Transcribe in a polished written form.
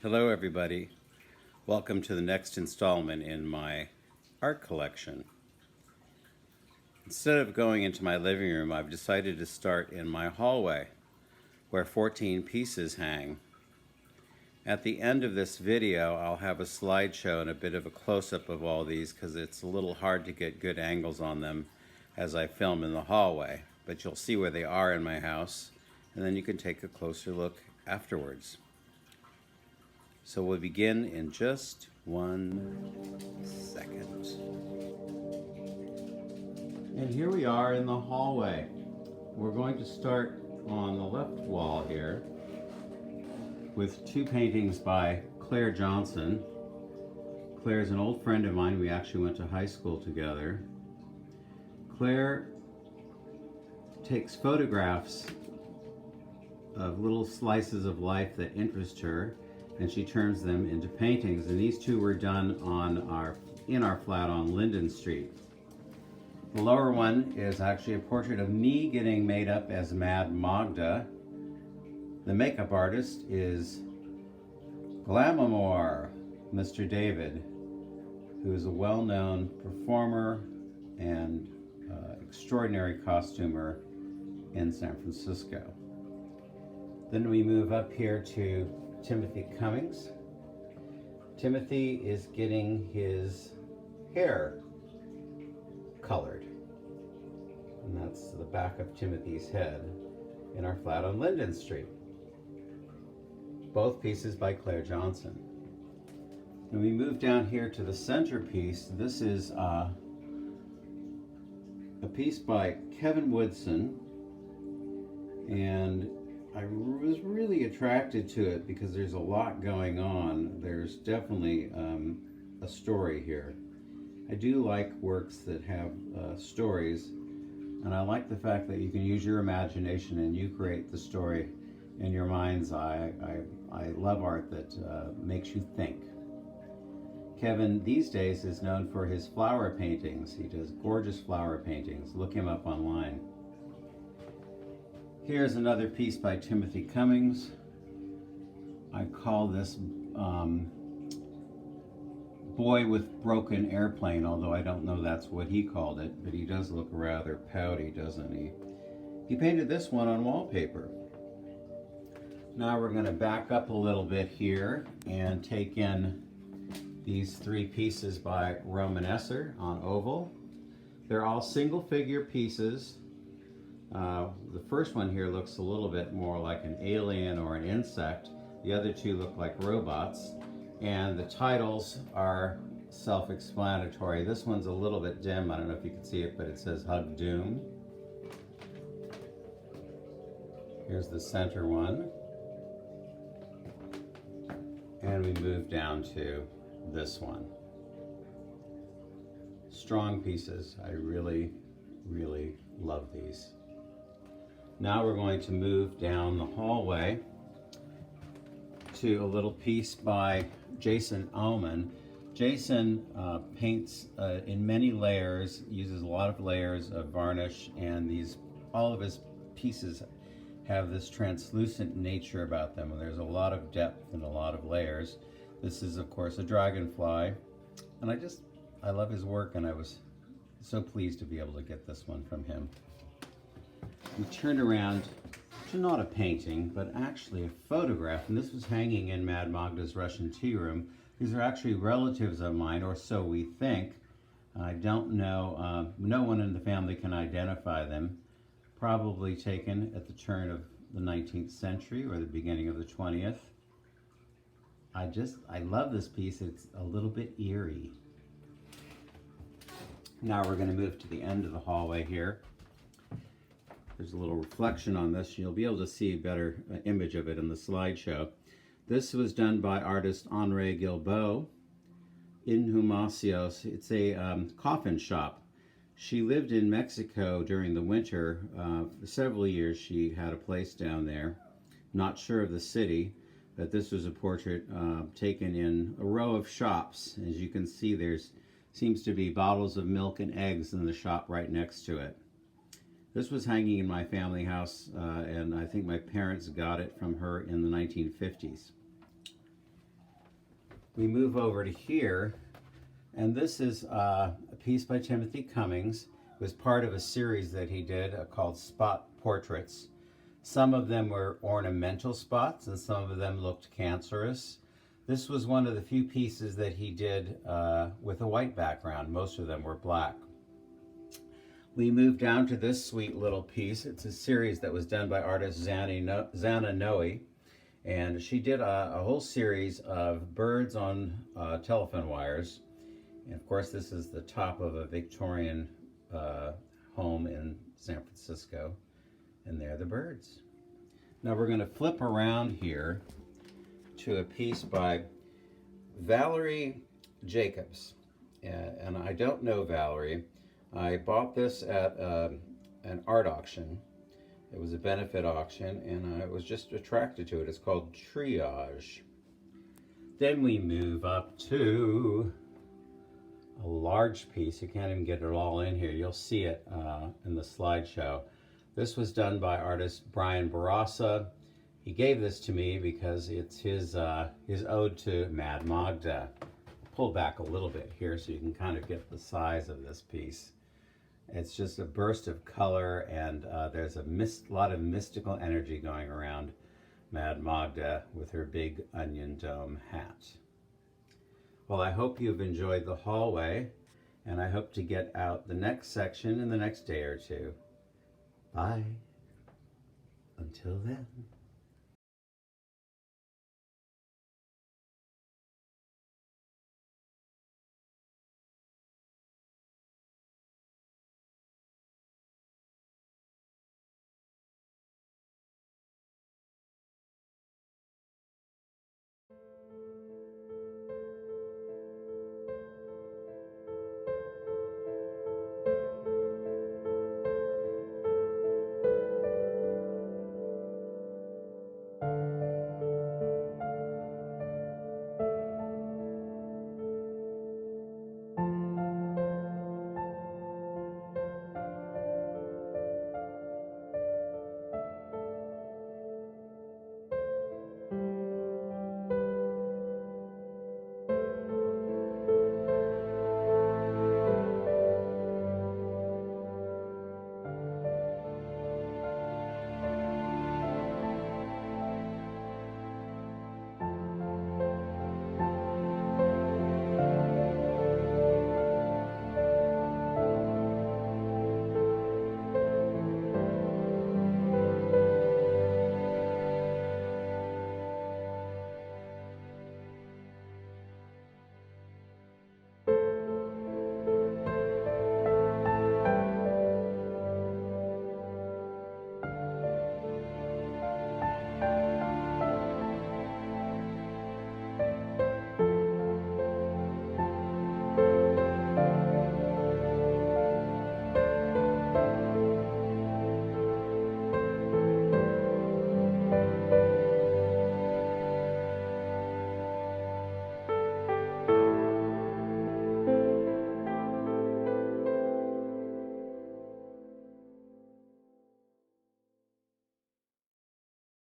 Hello everybody. Welcome to the next installment in my art collection. Instead of going into my living room, I've decided to start in my hallway where 14 pieces hang. At the end of this video, I'll have a slideshow and a bit of a close-up of all these because it's a little hard to get good angles on them as I film in the hallway, but you'll see where they are in my house and then you can take a closer look afterwards. So we'll begin in just 1 second. And here we are in the hallway. We're going to start on the left wall here with two paintings by Claire Johnson. Claire's an old friend of mine. We actually went to high school together. Claire takes photographs of little slices of life that interest her, and she turns them into paintings. And these two were done in our flat on Linden Street. The lower one is actually a portrait of me getting made up as Mad Magda. The makeup artist is Glamour, Mr. David, who is a well-known performer and extraordinary costumer in San Francisco. Then we move up here to Timothy Cummings. Timothy is getting his hair colored. And that's the back of Timothy's head in our flat on Linden Street. Both pieces by Claire Johnson. And we move down here to the centerpiece. This is a piece by Kevin Woodson. And I was really attracted to it because there's a lot going on. There's definitely a story here. I do like works that have stories, and I like the fact that you can use your imagination and you create the story in your mind's eye. I love art that makes you think. Kevin these days is known for his flower paintings. He does gorgeous flower paintings. Look him up online. Here's another piece by Timothy Cummings. I call this Boy with Broken Airplane, although I don't know that's what he called it, but he does look rather pouty, doesn't he? He painted this one on wallpaper. Now we're going to back up a little bit here and take in these three pieces by Roman Esser on oval. They're all single figure pieces. The first one here looks a little bit more like an alien or an insect. The other two look like robots. And the titles are self-explanatory. This one's a little bit dim. I don't know if you can see it, but it says Hug Doom. Here's the center one. And we move down to this one. Strong pieces. I really, really love these. Now we're going to move down the hallway to a little piece by Jason Aumann. Jason paints in many layers, uses a lot of layers of varnish, and all of his pieces have this translucent nature about them. And there's a lot of depth and a lot of layers. This is, of course, a dragonfly, and I love his work, and I was so pleased to be able to get this one from him. We turn around to not a painting, but actually a photograph, and this was hanging in Mad Magda's Russian tea room. These are actually relatives of mine, or so we think. I don't know, no one in the family can identify them. Probably taken at the turn of the 19th century or the beginning of the 20th. I love this piece. It's a little bit eerie. Now we're going to move to the end of the hallway here. There's a little reflection on this. You'll be able to see a better image of it in the slideshow. This was done by artist Honore Guilbeau in Humacios. It's a coffin shop. She lived in Mexico during the winter. For several years she had a place down there. Not sure of the city, but this was a portrait taken in a row of shops. As you can see, there's seems to be bottles of milk and eggs in the shop right next to it. This was hanging in my family house, and I think my parents got it from her in the 1950s. we move over to here, and this is a piece by Timothy Cummings. It was part of a series that he did called Spot Portraits. Some of them were ornamental spots and some of them looked cancerous. This was one of the few pieces that he did with a white background. Most of them were black. We move down to this sweet little piece. It's a series that was done by artist Zannah, and she did a whole series of birds on telephone wires. And of course, this is the top of a Victorian home in San Francisco, and there are the birds. Now we're going to flip around here to a piece by Valerie Jacobs. And I don't know Valerie. I bought this at an art auction. It was a benefit auction, and I was just attracted to it. It's called Triage. Then we move up to a large piece. You can't even get it all in here. You'll see it in the slideshow. This was done by artist Bourassa. He gave this to me because it's his ode to Mad Magda. Pull back a little bit here so you can kind of get the size of this piece. It's just a burst of color, and there's a lot of mystical energy going around Mad Magda with her big onion dome hat. Well, I hope you've enjoyed the hallway, and I hope to get out the next section in the next day or two. Bye. Until then.